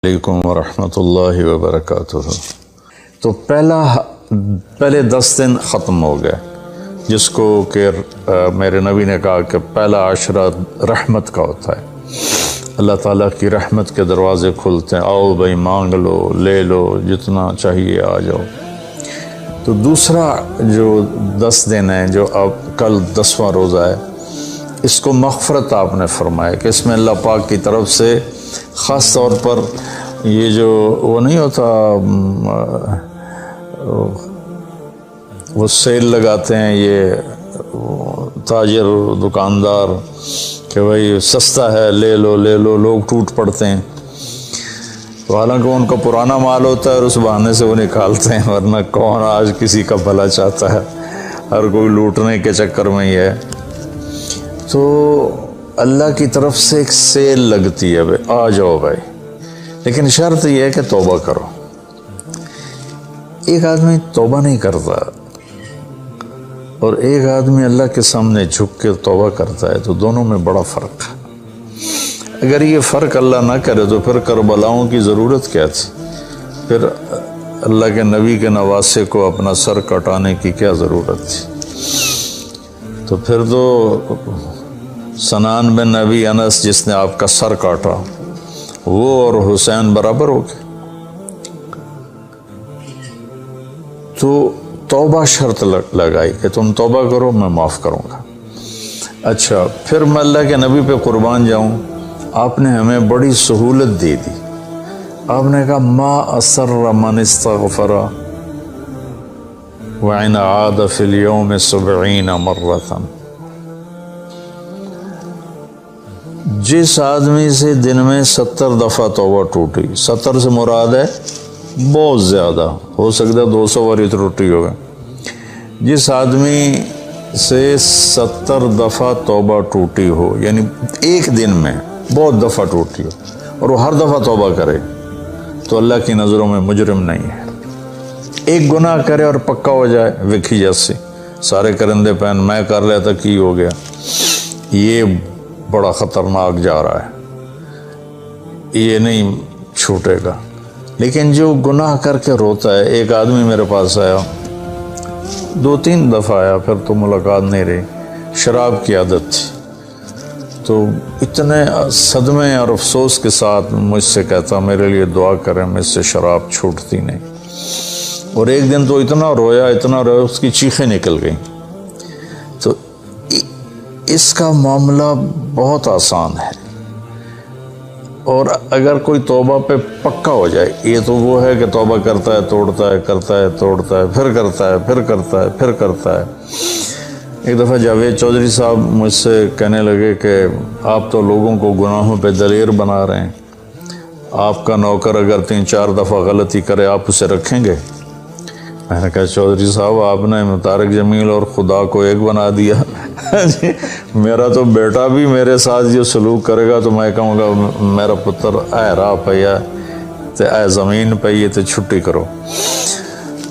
علیکم ورحمۃ اللہ وبرکاتہ۔ تو پہلے 10 دن ختم ہو گئے، جس کو کہ میرے نبی نے کہا کہ پہلا عشرہ رحمت کا ہوتا ہے، اللہ تعالیٰ کی رحمت کے دروازے کھلتے ہیں، آؤ بھائی مانگ لو، لے لو، جتنا چاہیے آ جاؤ۔ تو دوسرا جو 10 دن ہیں، جو اب کل 10واں روزہ ہے، اس کو مغفرت آپ نے فرمایا کہ اس میں اللہ پاک کی طرف سے خاص طور پر یہ جو وہ نہیں ہوتا، وہ سیل لگاتے ہیں یہ تاجر دکاندار کہ بھائی سستا ہے، لے لو لے لو، لوگ ٹوٹ پڑتے ہیں۔ تو حالانکہ ان کا پرانا مال ہوتا ہے اور اس بہانے سے وہ نکالتے ہیں، ورنہ کون آج کسی کا بھلا چاہتا ہے، ہر کوئی لوٹنے کے چکر میں ہی ہے۔ تو اللہ کی طرف سے ایک سیل لگتی ہے، بھائی آ جاؤ بھائی، لیکن شرط یہ ہے کہ توبہ کرو۔ ایک آدمی توبہ نہیں کرتا اور ایک آدمی اللہ کے سامنے جھک کے توبہ کرتا ہے، تو دونوں میں بڑا فرق ہے۔ اگر یہ فرق اللہ نہ کرے تو پھر کربلاؤں کی ضرورت کیا تھی؟ پھر اللہ کے نبی کے نواسے کو اپنا سر کٹانے کی کیا ضرورت تھی؟ تو پھر تو سنان بن نبی انس جس نے آپ کا سر کاٹا، وہ اور حسین برابر ہو گئے۔ تو توبہ شرط لگائی کہ تم توبہ کرو، میں معاف کروں گا۔ اچھا، پھر میں اللہ کے نبی پہ قربان جاؤں، آپ نے ہمیں بڑی سہولت دے دی۔ آپ نے کہا ما اسر من استغفر وَإِنْ عَادَ فِي الْيَوْمِ 70 مرة۔ جس آدمی سے دن میں 70 دفعہ توبہ ٹوٹی، 70 سے مراد ہے بہت زیادہ، ہو سکتا ہے 200 باری ٹوٹی ہوگا۔ جس آدمی سے 70 دفعہ توبہ ٹوٹی ہو، یعنی ایک دن میں بہت دفعہ ٹوٹی ہو، اور وہ ہر دفعہ توبہ کرے، تو اللہ کی نظروں میں مجرم نہیں ہے۔ ایک گناہ کرے اور پکا ہو جائے، وکھی جیسے سارے کرندے پہن میں کر لیا تھا کی ہو گیا، یہ بڑا خطرناک جا رہا ہے، یہ نہیں چھوٹے گا۔ لیکن جو گناہ کر کے روتا ہے، ایک آدمی میرے پاس آیا، 2-3 دفعہ آیا، پھر تو ملاقات نہیں رہی، شراب کی عادت تھی، تو اتنے صدمے اور افسوس کے ساتھ مجھ سے کہتا میرے لیے دعا کریں، مجھ سے شراب چھوٹتی نہیں۔ اور ایک دن تو اتنا رویا، اس کی چیخیں نکل گئیں۔ تو اس کا معاملہ بہت آسان ہے، اور اگر کوئی توبہ پہ پکا ہو جائے، یہ تو وہ ہے کہ توبہ کرتا ہے، توڑتا ہے، کرتا ہے، توڑتا ہے، پھر کرتا ہے، پھر کرتا ہے، پھر کرتا ہے۔ ایک دفعہ جاوید چودھری صاحب مجھ سے کہنے لگے کہ آپ تو لوگوں کو گناہوں پہ دلیر بنا رہے ہیں، آپ کا نوکر اگر 3-4 دفعہ غلطی کرے آپ اسے رکھیں گے؟ میں نے کہا چودھری صاحب آپ نے طارق جمیل اور خدا کو ایک بنا دیا۔ میرا تو بیٹا بھی میرے ساتھ یہ سلوک کرے گا تو میں کہوں گا میرا پتر اے راہ پیا تے اے زمین پئی تے چھٹی کرو۔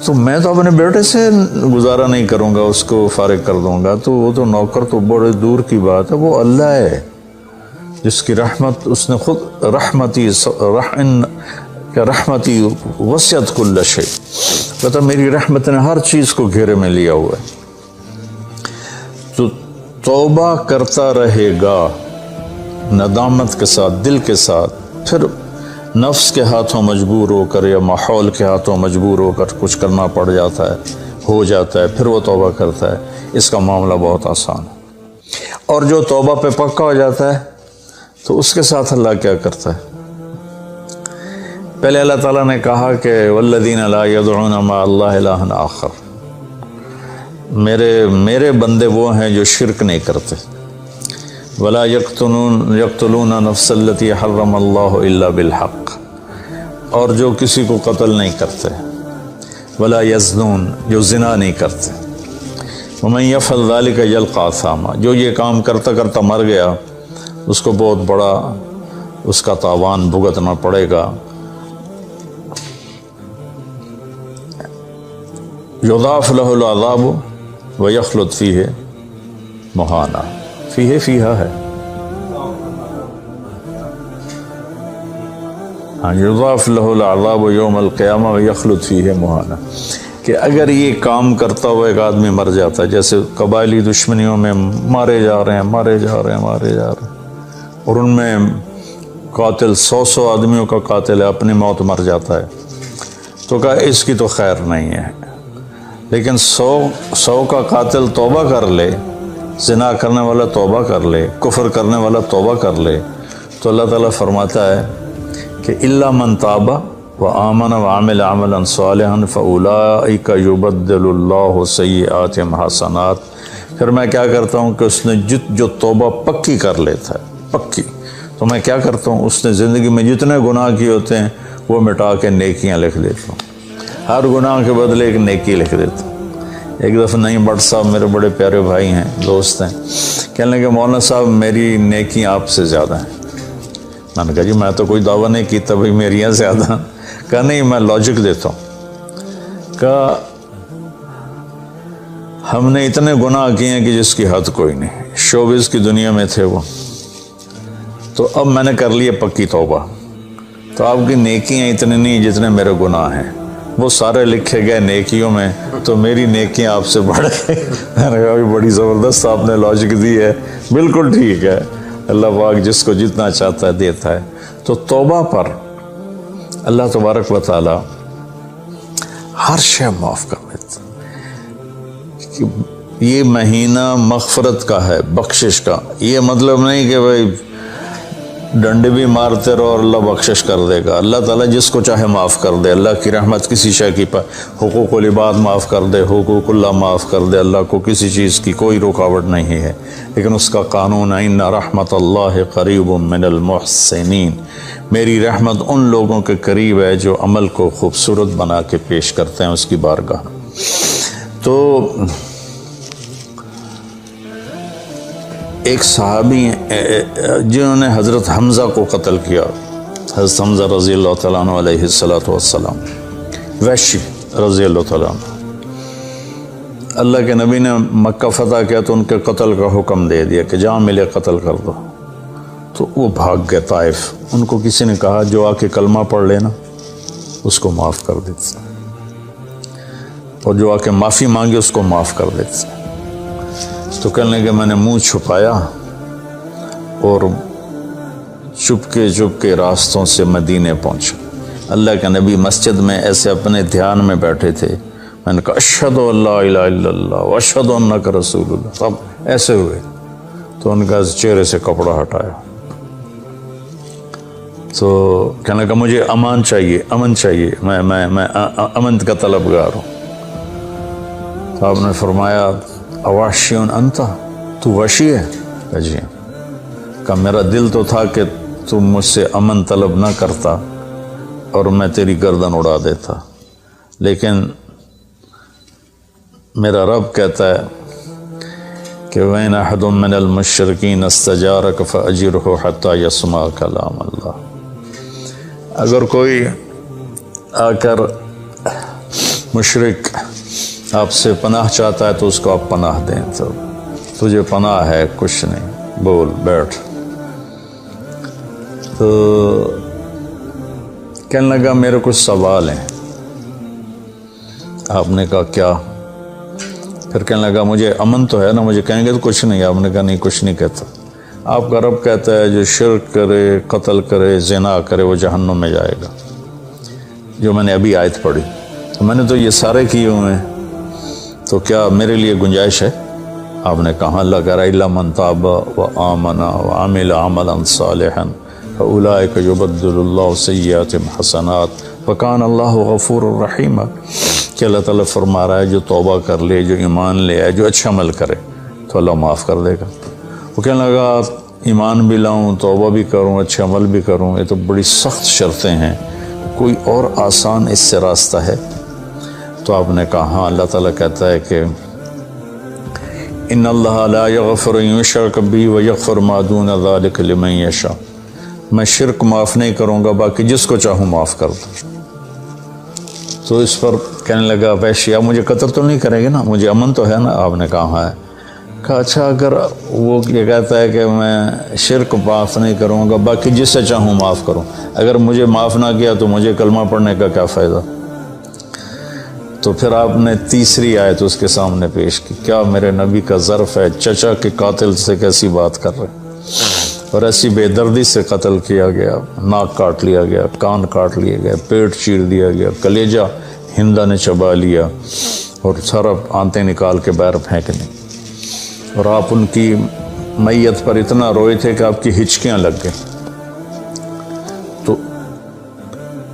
تو میں تو اپنے بیٹے سے گزارا نہیں کروں گا، اس کو فارغ کر دوں گا، تو وہ تو نوکر تو بڑے دور کی بات ہے، وہ اللہ ہے جس کی رحمت، اس نے خود رحمتی وسعت کل شیء، کہتا میری رحمت نے ہر چیز کو گھیرے میں لیا ہوا ہے۔ تو توبہ کرتا رہے گا ندامت کے ساتھ، دل کے ساتھ، پھر نفس کے ہاتھوں مجبور ہو کر یا ماحول کے ہاتھوں مجبور ہو کر کچھ کرنا پڑ جاتا ہے، ہو جاتا ہے، پھر وہ توبہ کرتا ہے۔ اس کا معاملہ بہت آسان ہے۔ اور جو توبہ پہ پکا ہو جاتا ہے تو اس کے ساتھ اللہ کیا کرتا ہے؟ پہلے اللہ تعالیٰ نے کہا کہ والذین لا یدعون مع اللہ الہ آخر، میرے بندے وہ ہیں جو شرک نہیں کرتے، ولا یقتلون نفس التی حرم اللہ الا بالحق، اور جو کسی کو قتل نہیں کرتے، ولا یزنون، جو زنا نہیں کرتے، ومن یفعل ذلک یلقى اثاما، جو یہ کام کرتا کرتا مر گیا اس کو بہت بڑا اس کا تاوان بھگتنا پڑے گا۔ یضاعف له العذاب ویخلد فیہ مہانا، فیہا ہے، ہاں یضاف لہ العذاب یوم القیامہ ویخلد فیہ مہانا، کہ اگر یہ کام کرتا ہوا ایک آدمی مر جاتا ہے، جیسے قبائلی دشمنیوں میں مارے جا رہے ہیں اور ان میں قاتل 100 آدمیوں کا قاتل ہے، اپنی موت مر جاتا ہے، تو کہا اس کی تو خیر نہیں ہے، لیکن 100 کا قاتل توبہ کر لے، زنا کرنے والا توبہ کر لے، کفر کرنے والا توبہ کر لے، تو اللہ تعالیٰ فرماتا ہے کہ الا من تاب وآمن وعمل عملا صالحا فاولئک یبدل اللہ سیئاتہم حسنات۔ پھر میں کیا کرتا ہوں کہ اس نے جو توبہ پکی کر لیتا ہے، پکی، تو میں کیا کرتا ہوں، اس نے زندگی میں جتنے گناہ کیے ہوتے ہیں وہ مٹا کے نیکیاں لکھ دیتا ہوں، ہر گناہ کے بدلے ایک نیکی لکھ دیتا ہوں۔ ایک دفعہ نعیم بٹ صاحب میرے بڑے پیارے بھائی ہیں، دوست ہیں، کہنے لگے مولانا صاحب میری نیکی آپ سے زیادہ ہیں۔ میں نے کہا جی میں تو کوئی دعویٰ نہیں کیتا بھائی میریاں زیادہ، کہا نہیں میں لاجک دیتا ہوں، کہا ہم نے اتنے گناہ کیے ہیں کہ جس کی حد کوئی نہیں، شوبز کی دنیا میں تھے وہ، تو اب میں نے کر لیے پکی توبہ، تو آپ کی نیکیاں اتنے نہیں جتنے میرے گناہ ہیں، وہ سارے لکھے گئے نیکیوں میں، تو میری نیکیاں آپ سے بڑھ گئی۔ میں نے کہا بڑی زبردست آپ نے لاجک دی ہے، بالکل ٹھیک ہے، اللہ پاک جس کو جتنا چاہتا ہے دیتا ہے۔ تو توبہ پر اللہ تبارک و تعالی ہر شے معاف کر دیتا ہے۔ یہ مہینہ مغفرت کا ہے، بخشش کا، یہ مطلب نہیں کہ بھائی ڈنڈے بھی مارتے رہو اور اللہ بخشش کر دے گا، اللہ تعالیٰ جس کو چاہے معاف کر دے، اللہ کی رحمت کسی شے کی حقوق العباد معاف کر دے، حقوق اللہ معاف کر دے، اللہ کو کسی چیز کی کوئی رکاوٹ نہیں ہے، لیکن اس کا قانون ہے ان رحمت اللہ قریب من المحسنین، میری رحمت ان لوگوں کے قریب ہے جو عمل کو خوبصورت بنا کے پیش کرتے ہیں اس کی بارگاہ۔ تو ایک صحابی جنہوں نے حضرت حمزہ کو قتل کیا، حضرت حمزہ رضی اللہ تعالیٰ عنہ علیہ السلام، وحشی رضی اللہ تعالیٰ عنہ، اللہ کے نبی نے مکہ فتح کیا تو ان کے قتل کا حکم دے دیا کہ جہاں ملے قتل کر دو، تو وہ بھاگ گئے طائف۔ ان کو کسی نے کہا جو آ کے کلمہ پڑھ لینا اس کو معاف کر دیتے، اور جو آ کے معافی مانگے اس کو معاف کر دیتے۔ تو کہنے کہ میں نے منہ چھپایا اور چپ کے راستوں سے مدینے پہنچا۔ اللہ کے نبی مسجد میں ایسے اپنے دھیان میں بیٹھے تھے، میں نے کہا اشہد ان لا الہ الا اللہ واشہد انک رسول اللہ، سب ایسے ہوئے، تو ان کا چہرے سے کپڑا ہٹایا، تو کہنے کا مجھے امن چاہیے، میں امن کا طلبگار ہوں۔ تو آپ نے فرمایا اواشیون انتا، تو وحشی ہے؟ کہا جی، کہ میرا دل تو تھا کہ تم مجھ سے امن طلب نہ کرتا اور میں تیری گردن اڑا دیتا، لیکن میرا رب کہتا ہے کہ وَإِنْ أَحَدٌ مِّنَ الْمُشْرِكِينَ اسْتَجَارَكَ فَأَجِرْهُ حَتَّى يَسْمَعَ كَلَامَ اللَّهِ، اگر کوئی آ کر مشرک آپ سے پناہ چاہتا ہے تو اس کو آپ پناہ دیں، تو تجھے پناہ ہے، کچھ نہیں، بول بیٹھ۔ تو کہنے لگا میرے کچھ سوال ہیں۔ آپ نے کہا کیا؟ پھر کہنے لگا مجھے امن تو ہے نا، مجھے کہیں گے تو کچھ نہیں۔ آپ نے کہا نہیں کچھ نہیں کہتا، آپ کا رب کہتا ہے جو شرک کرے، قتل کرے، زنا کرے وہ جہنم میں جائے گا، جو میں نے ابھی آیت پڑھی، تو میں نے تو یہ سارے کیے ہوئے ہیں، تو کیا میرے لیے گنجائش ہے؟ آپ نے کہا اللہ کہہ رہا الا من تاب وآمن وعمل عملا صالحا فاولئک یبدل اللہ سیئاتہم حسنات وکان اللہ غفور الرحیم، کہ اللہ تعالیٰ فرما رہا ہے جو توبہ کر لے، جو ایمان لے آئے، جو اچھا عمل کرے تو اللہ معاف کر دے گا۔ وہ کہنے لگا ایمان بھی لاؤں، توبہ بھی کروں، اچھا عمل بھی کروں، یہ تو بڑی سخت شرطیں ہیں، کوئی اور آسان اس سے راستہ ہے؟ تو آپ نے کہا ہاں، اللہ تعالیٰ کہتا ہے کہ ان اللہ لا یغفر ان یشرک بہ ویغفر ما دون ذلک لمن یشاء، میں شرک معاف نہیں کروں گا، باقی جس کو چاہوں معاف کر دوں۔ تو اس پر کہنے لگا وحشی آپ مجھے قتل تو نہیں کریں گے نا، مجھے امن تو ہے نا؟ آپ نے کہا ہے۔ کہا اچھا اگر وہ یہ کہتا ہے کہ میں شرک معاف نہیں کروں گا، باقی جس سے چاہوں معاف کروں، اگر مجھے معاف نہ کیا تو مجھے کلمہ پڑھنے کا کیا فائدہ؟ تو پھر آپ نے تیسری آیت اس کے سامنے پیش کی، کیا میرے نبی کا ظرف ہے چچا کے قاتل سے کیسی بات کر رہے، اور ایسی بے دردی سے قتل کیا گیا، ناک کاٹ لیا گیا، کان کاٹ لیے گئے، پیٹ چیر دیا گیا، کلیجہ ہندا نے چبا لیا اور سارا آنتیں نکال کے باہر پھینک دیں، اور آپ ان کی میت پر اتنا روئے تھے کہ آپ کی ہچکیاں لگ گئیں۔ تو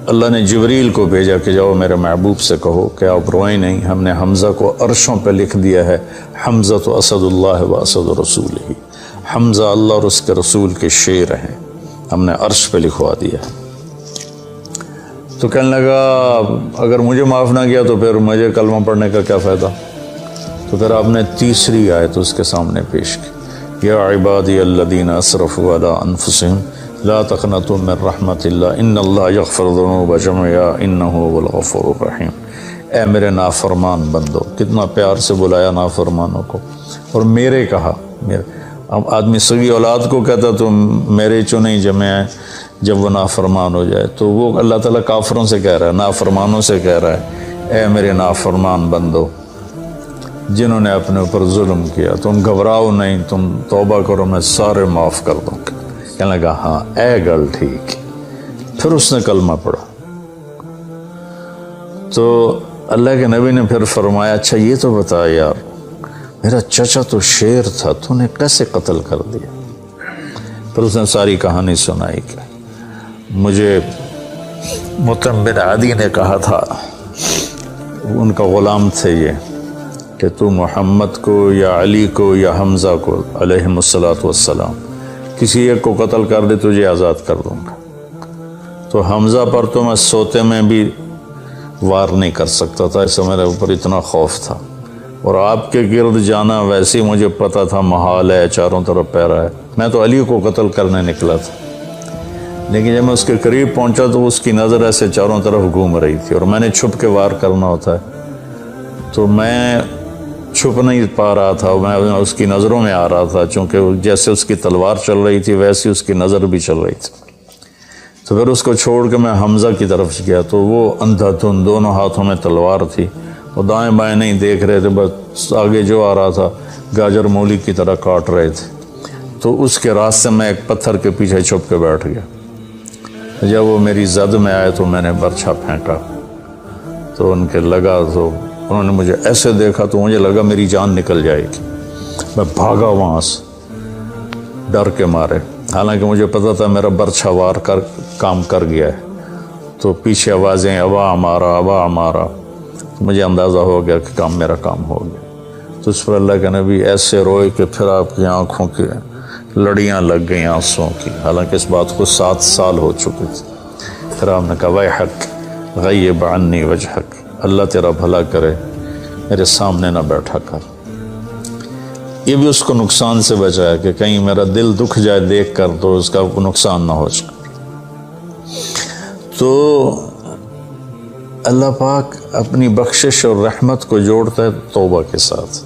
اللہ نے جبریل کو بھیجا کہ جاؤ میرے محبوب سے کہو کہ آپ روئیں نہیں، ہم نے حمزہ کو عرشوں پہ لکھ دیا ہے، حمزہ تو اسد اللہ و اسد رسول ہی، حمزہ اللہ اور اس کے رسول کے شیر ہیں، ہم نے عرش پہ لکھوا دیا۔ تو کہنے لگا اگر مجھے معاف نہ کیا تو پھر مجھے کلمہ پڑھنے کا کیا فائدہ؟ تو پھر آپ نے تیسری آیت اس کے سامنے پیش کی، یا عبادی الذین اسرفوا علی انفسہم لا تقنطوا من رحمت اللہ ان اللہ یغفر الذنوب جميعا انہ هو الغفور الرحیم۔ اے میرے نافرمان بندو، کتنا پیار سے بلایا نافرمانوں کو، اور میرے کہا، اب آدمی سگی اولاد کو کہتا تو میرے چو نہیں جمع ہے جب وہ نافرمان ہو جائے، تو وہ اللہ تعالیٰ کافروں سے کہہ رہا ہے، نافرمانوں سے کہہ رہا ہے، اے میرے نافرمان بندو جنہوں نے اپنے اوپر ظلم کیا، تم گھبراؤ نہیں، تم توبہ کرو، میں سارے معاف کر دوں گا۔ کہنے لگا ہاں اے گل ٹھیک۔ پھر اس نے کلمہ پڑھا تو اللہ کے نبی نے پھر فرمایا اچھا یہ تو بتا یار، میرا چچا تو شیر تھا، تو نے کیسے قتل کر دیا؟ پھر اس نے ساری کہانی سنائی کہ مجھے مطعم بن عدی نے کہا تھا، ان کا غلام تھے یہ، کہ تو محمد کو یا علی کو یا حمزہ کو علیہم الصلاۃ والسلام کسی ایک کو قتل کر دے تجھے آزاد کر دوں گا۔ تو حمزہ پر تو میں سوتے میں بھی وار نہیں کر سکتا تھا، اس سے میرے اوپر اتنا خوف تھا، اور آپ کے گرد جانا ویسے مجھے پتا تھا محال ہے، چاروں طرف پیرا ہے، میں تو علی کو قتل کرنے نکلا تھا، لیکن جب میں اس کے قریب پہنچا تو اس کی نظر ایسے چاروں طرف گھوم رہی تھی، اور میں نے چھپ کے وار کرنا ہوتا ہے، تو میں چھپ نہیں پا رہا تھا، میں اس کی نظروں میں آ رہا تھا، چونکہ جیسے اس کی تلوار چل رہی تھی ویسے اس کی نظر بھی چل رہی تھی۔ تو پھر اس کو چھوڑ کے میں حمزہ کی طرف گیا تو وہ اندھا دھند، دونوں ہاتھوں میں تلوار تھی، وہ دائیں بائیں نہیں دیکھ رہے تھے، بس آگے جو آ رہا تھا گاجر مولی کی طرح کاٹ رہے تھے۔ تو اس کے راستے میں ایک پتھر کے پیچھے چھپ کے بیٹھ گیا، جب وہ میری زد میں آئے تو میں نے برچھا پھینکا، تو ان کے لگا، تو انہوں نے مجھے ایسے دیکھا تو مجھے لگا میری جان نکل جائے گی، میں بھاگا وہاں سے ڈر کے مارے، حالانکہ مجھے پتا تھا میرا برچھا وار کر کام کر گیا ہے۔ تو پیچھے آوازیں ابا ہمارا ابا ہمارا، مجھے اندازہ ہو گیا کہ میرا کام ہو گیا۔ تو اس پر اللہ کے نبی ایسے روئے کہ پھر آپ کی آنکھوں کی لڑیاں لگ گئیں آنسوں کی، حالانکہ اس بات کو 7 سال ہو چکے تھے۔ پھر آپ نے کہا ویحک غیب عنی وجہک، اللہ تیرا بھلا کرے میرے سامنے نہ بیٹھا کر۔ یہ بھی اس کو نقصان سے بچایا کہ کہیں میرا دل دکھ جائے دیکھ کر تو اس کا نقصان نہ ہو جائے۔ تو اللہ پاک اپنی بخشش اور رحمت کو جوڑتا ہے توبہ کے ساتھ۔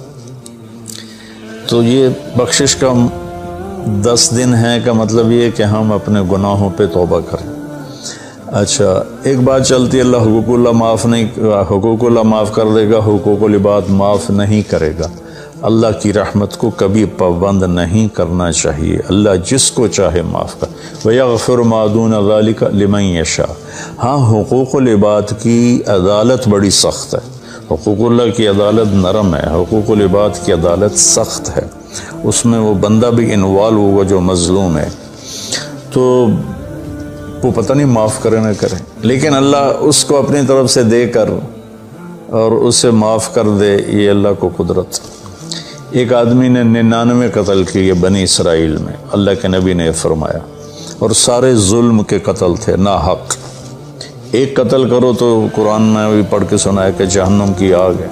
تو یہ بخشش کا 10 دن ہے کا مطلب یہ کہ ہم اپنے گناہوں پہ توبہ کریں۔ اچھا ایک بات چلتی ہے، اللہ حقوق اللہ معاف کر دے گا، حقوق العباد معاف نہیں کرے گا۔ اللہ کی رحمت کو کبھی پابند نہیں کرنا چاہیے، اللہ جس کو چاہے معاف کر، وَيَغْفِرُ مَا دُونَ ذَلِكَ لِمَن يَشَاءُ۔ ہاں حقوق العباد کی عدالت بڑی سخت ہے، حقوق اللہ کی عدالت نرم ہے، حقوق العباد کی عدالت سخت ہے، اس میں وہ بندہ بھی انوالو ہوگا جو مظلوم ہے، تو وہ پتہ نہیں معاف کرے نہ کرے، لیکن اللہ اس کو اپنی طرف سے دے کر اور اسے معاف کر دے، یہ اللہ کو قدرت۔ ایک آدمی نے 99 قتل کیے بنی اسرائیل میں، اللہ کے نبی نے فرمایا، اور سارے ظلم کے قتل تھے، نا حق۔ ایک قتل کرو تو قرآن میں بھی پڑھ کے سنایا کہ جہنم کی آگ ہے۔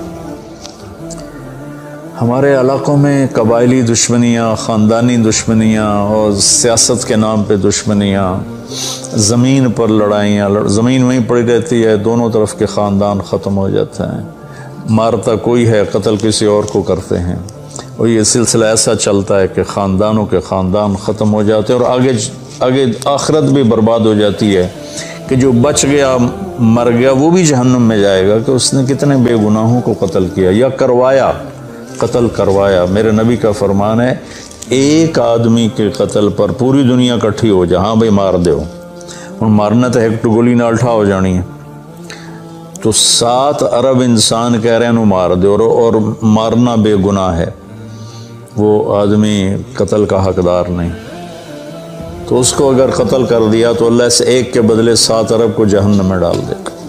ہمارے علاقوں میں قبائلی دشمنیاں، خاندانی دشمنیاں اور سیاست کے نام پہ دشمنیاں، زمین پر لڑائیاں، زمین وہیں پڑی رہتی ہے، دونوں طرف کے خاندان ختم ہو جاتے ہیں، مارتا کوئی ہے قتل کسی اور کو کرتے ہیں۔ اور یہ سلسلہ ایسا چلتا ہے کہ خاندانوں کے خاندان ختم ہو جاتے ہیں، اور آگے آخرت بھی برباد ہو جاتی ہے کہ جو بچ گیا مر گیا وہ بھی جہنم میں جائے گا کہ اس نے کتنے بے گناہوں کو قتل کیا یا قتل کروایا۔ میرے نبی کا فرمان ہے ایک آدمی کے قتل پر پوری دنیا کٹھی ہو جائے، ہاں بھائی مار دو، اور مارنا تو ایک گولی نال ٹھا ہو جانی ہے، تو 7 ارب انسان کہہ رہے ہیں انہوں مار دو، اور مارنا بے گناہ ہے، وہ آدمی قتل کا حقدار نہیں، تو اس کو اگر قتل کر دیا تو اللہ سے ایک کے بدلے 7 ارب کو جہنم میں ڈال دے گا۔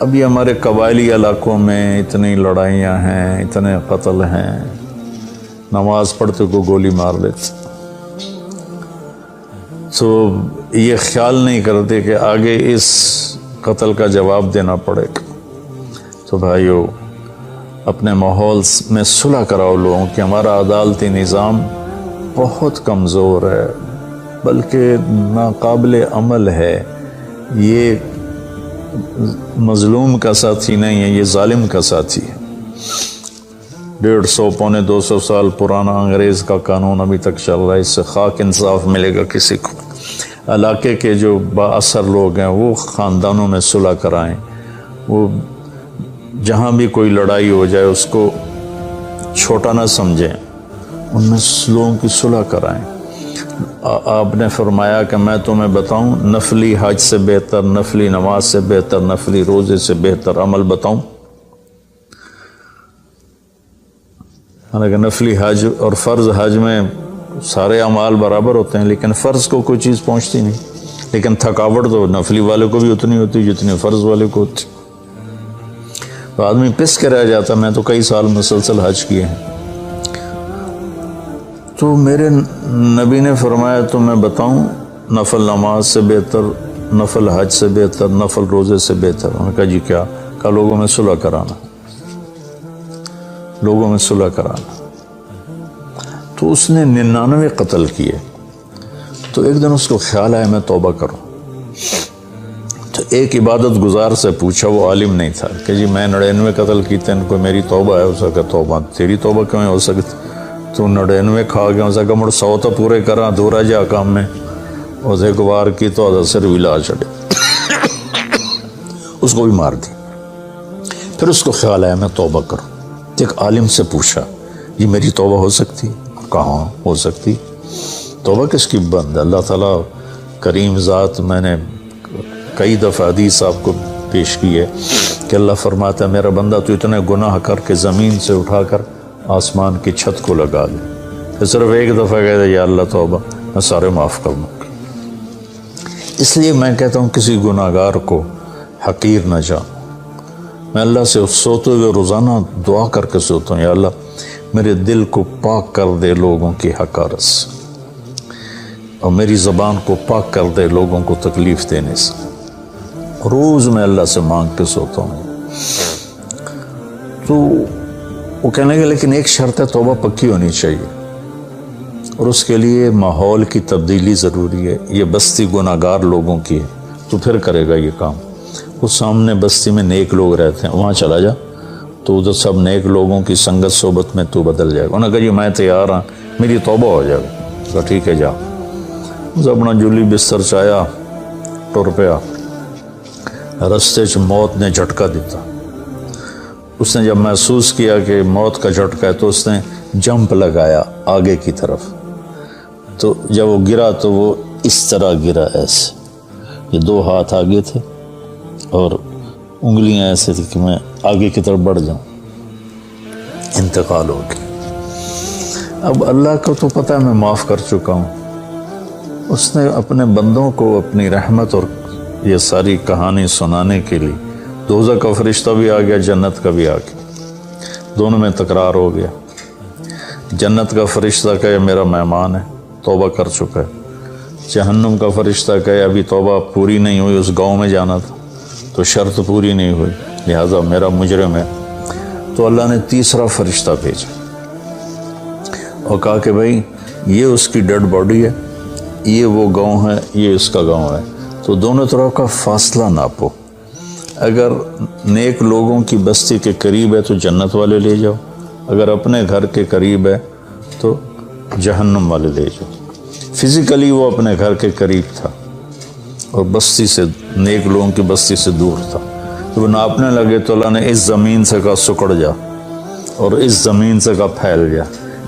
ابھی ہمارے قبائلی علاقوں میں اتنی لڑائیاں ہیں، اتنے قتل ہیں، نماز پڑھتے کو گولی مار دیتے، تو یہ خیال نہیں کرتے کہ آگے اس قتل کا جواب دینا پڑے گا۔ تو بھائیو اپنے ماحول میں صلح کراؤ لوگوں کہ ہمارا عدالتی نظام بہت کمزور ہے، بلکہ ناقابل عمل ہے، یہ مظلوم کا ساتھی نہیں ہے، یہ ظالم کا ساتھی ہے۔ 150 پونے 200 سال پرانا انگریز کا قانون ابھی تک چل رہا ہے، اس سے خاک انصاف ملے گا کسی کو۔ علاقے کے جو با اثر لوگ ہیں وہ خاندانوں میں صلح کرائیں، وہ جہاں بھی کوئی لڑائی ہو جائے اس کو چھوٹا نہ سمجھیں، ان میں لوگوں کی صلح کرائیں۔ آپ نے فرمایا کہ میں تمہیں بتاؤں نفلی حج سے بہتر، نفلی نماز سے بہتر، نفلی روزے سے بہتر عمل بتاؤں؟ حالانکہ نفلی حج اور فرض حج میں سارے اعمال برابر ہوتے ہیں، لیکن فرض کو کوئی چیز پہنچتی نہیں، لیکن تھکاوٹ تو نفلی والے کو بھی اتنی ہوتی جتنی فرض والے کو ہوتی، تو آدمی پس کے رہ جاتا۔ میں تو کئی سال مسلسل حج کیے ہیں، تو میرے نبی نے فرمایا تو میں بتاؤں نفل نماز سے بہتر، نفل حج سے بہتر، نفل روزے سے بہتر؟ انہوں نے کہا جی کیا؟ کہا لوگوں میں صلح کرانا، لوگوں میں صلح کرانا۔ تو اس نے 99 قتل کیے، تو ایک دن اس کو خیال آیا میں توبہ کروں، تو ایک عبادت گزار سے پوچھا، وہ عالم نہیں تھا، کہ جی میں 99 قتل کیتے ہیں، کوئی میری توبہ ہے؟ اس کا توبہ تیری توبہ کیوں ہو سکتی؟ تو 99 کھا گیا، اس کا مڑ 100 تو پورے کرا، دورا جا کام میں، اسے ایک بار کی تو صرف علاج چڑھے، اس کو بھی مار دی۔ پھر اس کو خیال آیا میں توبہ کروں، ایک عالم سے پوچھا جی میری توبہ ہو سکتی؟ کہاں ہو سکتی؟ توبہ کس کی بند ہے؟ اللہ تعالیٰ کریم ذات، میں نے کئی دفعہ حدیث آپ کو پیش کی ہے کہ اللہ فرماتا ہے میرا بندہ تو اتنے گناہ کر کے زمین سے اٹھا کر آسمان کی چھت کو لگا دے، پھر صرف ایک دفعہ کہتا یا اللہ توبہ، میں سارے معاف کر دوں گا۔ اس لیے میں کہتا ہوں کسی گناہ گار کو حقیر نہ جانو۔ میں اللہ سے سوتے ہوئے روزانہ دعا کر کے سوتا ہوں، یا اللہ میرے دل کو پاک کر دے لوگوں کی حقارت سے، اور میری زبان کو پاک کر دے لوگوں کو تکلیف دینے سے۔ روز میں اللہ سے مانگ کے سوتا ہوں۔ تو وہ کہنے گا لیکن ایک شرط ہے، توبہ پکی ہونی چاہیے، اور اس کے لیے ماحول کی تبدیلی ضروری ہے۔ یہ بستی گناہ گار لوگوں کی ہے، تو پھر کرے گا یہ کام۔ وہ سامنے بستی میں نیک لوگ رہتے ہیں، وہاں چلا جا، تو ادھر سب نیک لوگوں کی سنگت صحبت میں تو بدل جائے گا۔ انہوں نے کہا جی میں تیار ہوں، میری توبہ ہو جائے گا۔ کہا ٹھیک ہے جا۔ اس اپنا جولی بستر چایا، ٹر پیا، رستے چ موت نے جھٹکا دیتا۔ اس نے جب محسوس کیا کہ موت کا جھٹکا ہے تو اس نے جمپ لگایا آگے کی طرف، تو جب وہ گرا تو وہ اس طرح گرا، ایسے، یہ 2 ہاتھ آگے تھے اور انگلیاں ایسے تھی کہ میں آگے کی طرف بڑھ جاؤں، انتقال ہو گیا۔ اب اللہ کو تو پتہ ہے میں معاف کر چکا ہوں، اس نے اپنے بندوں کو اپنی رحمت اور یہ ساری کہانی سنانے کے لیے دوزخ کا فرشتہ بھی آ گیا، جنت کا بھی آ گیا، دونوں میں تکرار ہو گیا۔ جنت کا فرشتہ کہے میرا مہمان ہے، توبہ کر چکا ہے۔ جہنم کا فرشتہ کہے ابھی توبہ پوری نہیں ہوئی، اس گاؤں میں جانا تھا تو شرط پوری نہیں ہوئی، لہذا میرا مجرم ہے۔ تو اللہ نے تیسرا فرشتہ بھیجا اور کہا کہ بھائی یہ اس کی ڈیڈ باڈی ہے، یہ وہ گاؤں ہے، یہ اس کا گاؤں ہے، تو دونوں طرف کا فاصلہ ناپو، اگر نیک لوگوں کی بستی کے قریب ہے تو جنت والے لے جاؤ، اگر اپنے گھر کے قریب ہے تو جہنم والے لے جاؤ. فزیکلی وہ اپنے گھر کے قریب تھا اور بستی سے، نیک لوگوں کی بستی سے دور تھا. تو وہ ناپنے لگے تو اللہ نے اس زمین سے کہا سکڑ جا، اور اس زمین سے کہا پھیل جا.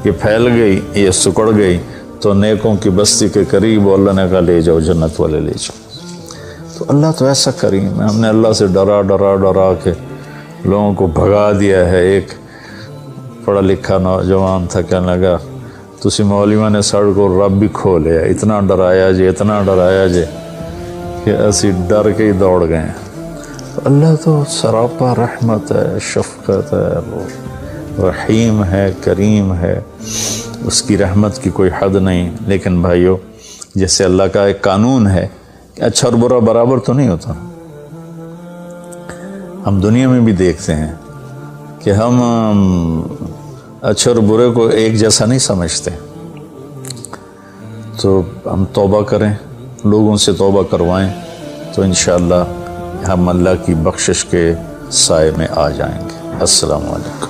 یہ پھیل گئی، یہ سکڑ گئی تو نیکوں کی بستی کے قریب اللہ نے کہا لے جاؤ، جنت والے لے جاؤ. تو اللہ تو ایسا کریم ہے. ہم نے اللہ سے ڈرا ڈرا ڈرا کے لوگوں کو بھگا دیا ہے. ایک پڑھا لکھا نوجوان تھا، کہنے لگا تسی مولویوں نے سڑ کو رب بھی کھو لیا، اتنا ڈرایا جے اتنا ڈرایا جے کہ اسی ڈر کے ہی دوڑ گئے. تو اللہ تو سراپا رحمت ہے، شفقت ہے، وہ رحیم ہے، کریم ہے، اس کی رحمت کی کوئی حد نہیں. لیکن بھائیو، جیسے اللہ کا ایک قانون ہے کہ اچھا اور برا برابر تو نہیں ہوتا. ہم دنیا میں بھی دیکھتے ہیں کہ ہم اچھے اور برے کو ایک جیسا نہیں سمجھتے. تو ہم توبہ کریں، لوگوں سے توبہ کروائیں، تو انشاءاللہ ہم اللہ کی بخشش کے سائے میں آ جائیں گے. السلام علیکم.